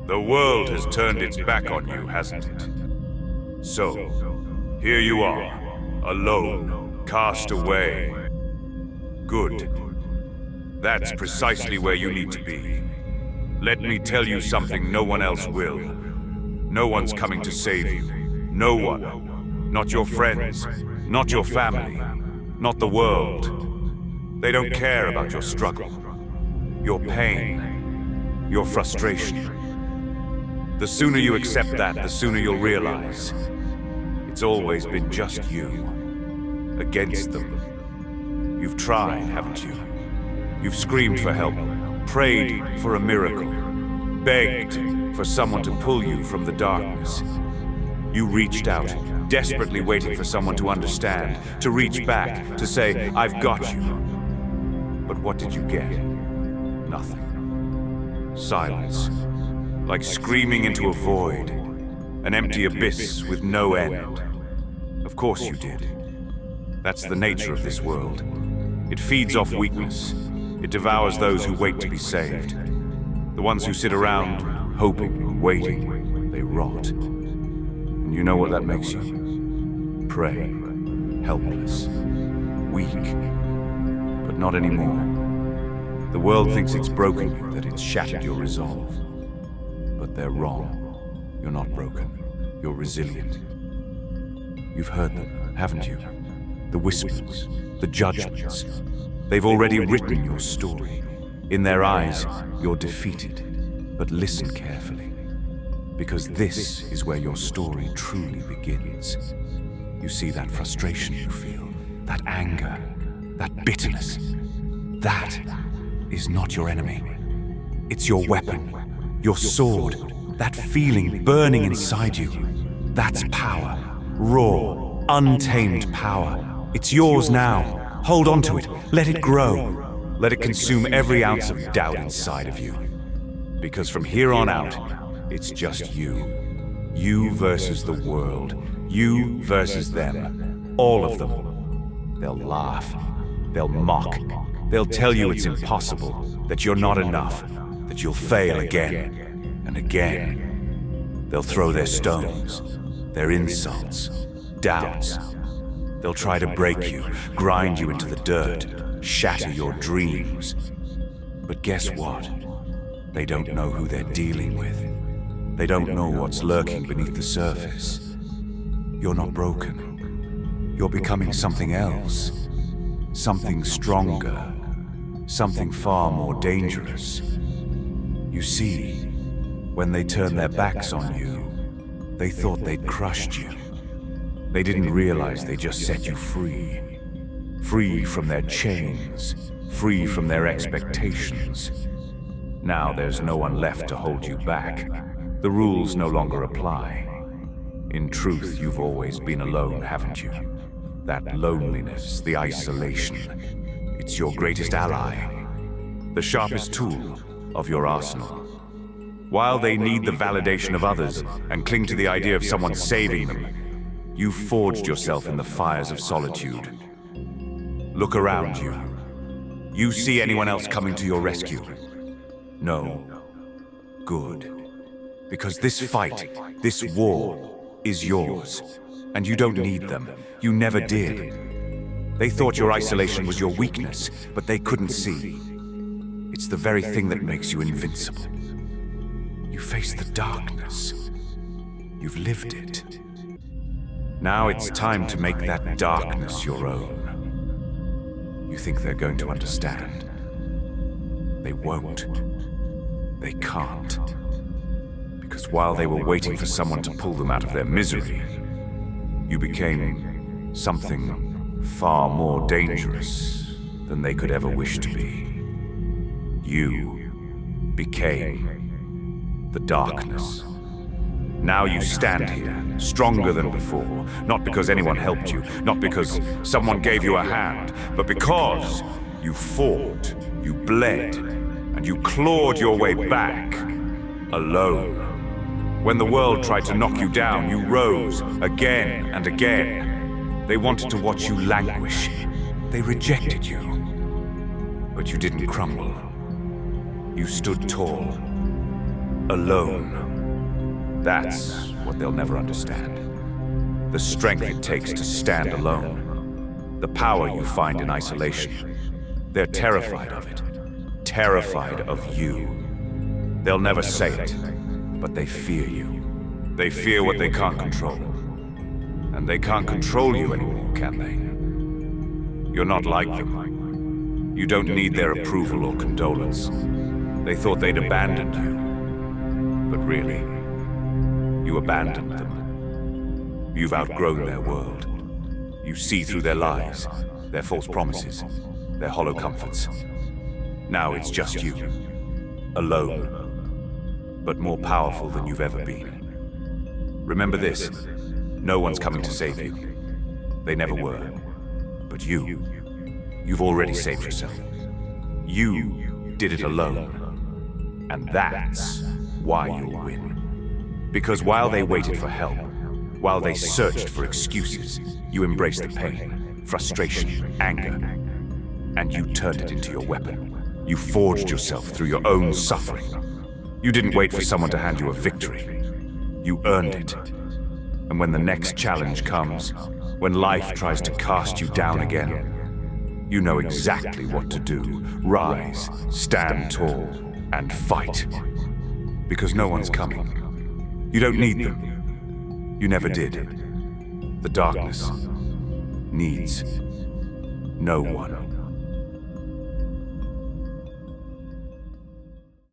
The world has turned its back on you, hasn't it? So, here you are, alone, cast away. Good. That's precisely where you need to be. Let me tell you something no one else will. No one's coming to save you. No one. Not your friends, not your family, not the world. They don't care about your struggle, your pain, your frustration. The sooner you accept that, the sooner you'll realize it's always been just you, against them. You've tried, haven't you? You've screamed for help, prayed for a miracle, begged for someone to pull you from the darkness. You reached out, desperately waiting for someone to understand, to reach back, to say, "I've got you." But what did you get? Nothing. Silence. Like screaming into a void, an empty abyss with no end. Of course you did. That's the nature of this world. It feeds off weakness. It devours those who wait to be saved. The ones who sit around, hoping, waiting, they rot. And you know what that makes you? Prey, helpless, weak. But not anymore. The world thinks it's broken you, that it's shattered your resolve. But they're wrong. You're not broken. You're resilient. You've heard them, haven't you? The whispers, the judgments. They've already written your story. In their eyes, you're defeated. But listen carefully, because this is where your story truly begins. You see that frustration you feel, that anger, that bitterness. That is not your enemy. It's your weapon. Your sword, that feeling burning inside you, that's power. Raw, untamed power. It's yours now. Hold on to it. Let it grow. Let it consume every ounce of doubt inside of you. Because from here on out, it's just you. You versus the world. You versus them. All of them. They'll laugh. They'll mock. They'll tell you it's impossible, that you're not enough, that you'll fail again and again. They'll throw their stones, their insults, doubts. They'll try to break you, grind you into the dirt, shatter your dreams. But guess what? They don't know who they're dealing with. They don't know what's lurking beneath the surface. You're not broken. You're becoming something else. Something stronger. Something far more dangerous. You see, when they turned their backs on you, they thought they'd crushed you. They didn't realize they just set you free. Free from their chains, free from their expectations. Now there's no one left to hold you back. The rules no longer apply. In truth, you've always been alone, haven't you? That loneliness, the isolation, it's your greatest ally. The sharpest tool of your arsenal. While they need the validation of others and cling to the idea of someone saving them, you've forged yourself in the fires of solitude. Look around you. You see anyone else coming to your rescue? No. Good. Because this fight, this war, is yours. And you don't need them. You never did. They thought your isolation was your weakness, but they couldn't see. It's the very thing that makes you invincible. You face the darkness. You've lived it. Now it's time to make that darkness your own. You think they're going to understand? They won't. They can't. Because while they were waiting for someone to pull them out of their misery, you became something far more dangerous than they could ever wish to be. You became the darkness. Now you stand here, stronger than before, not because anyone helped you, not because someone gave you a hand, but because you fought, you bled, and you clawed your way back, alone. When the world tried to knock you down, you rose again and again. They wanted to watch you languish. They rejected you. But you didn't crumble. You stood tall. Alone. That's what they'll never understand. The strength it takes to stand alone. The power you find in isolation. They're terrified of it. Terrified of you. They'll never say it, but they fear you. They fear what they can't control. And they can't control you anymore, can they? You're not like them. You don't need their approval or condolence. They thought they'd abandoned you. But really, you abandoned them. You've outgrown their world. You see through their lies, their false promises, their hollow comforts. Now it's just you. Alone. But more powerful than you've ever been. Remember this. No one's coming to save you. They never were. But you've already saved yourself. You did it alone. And that's why you'll win. Because while they waited for help, while they searched for excuses, you embraced the pain, frustration, anger, and you turned it into your weapon. You forged yourself through your own suffering. You didn't wait for someone to hand you a victory. You earned it. And when the next challenge comes, when life tries to cast you down again, you know exactly what to do. Rise, stand tall, and fight. Because no one's coming. You don't need them. You never did. The darkness needs no one.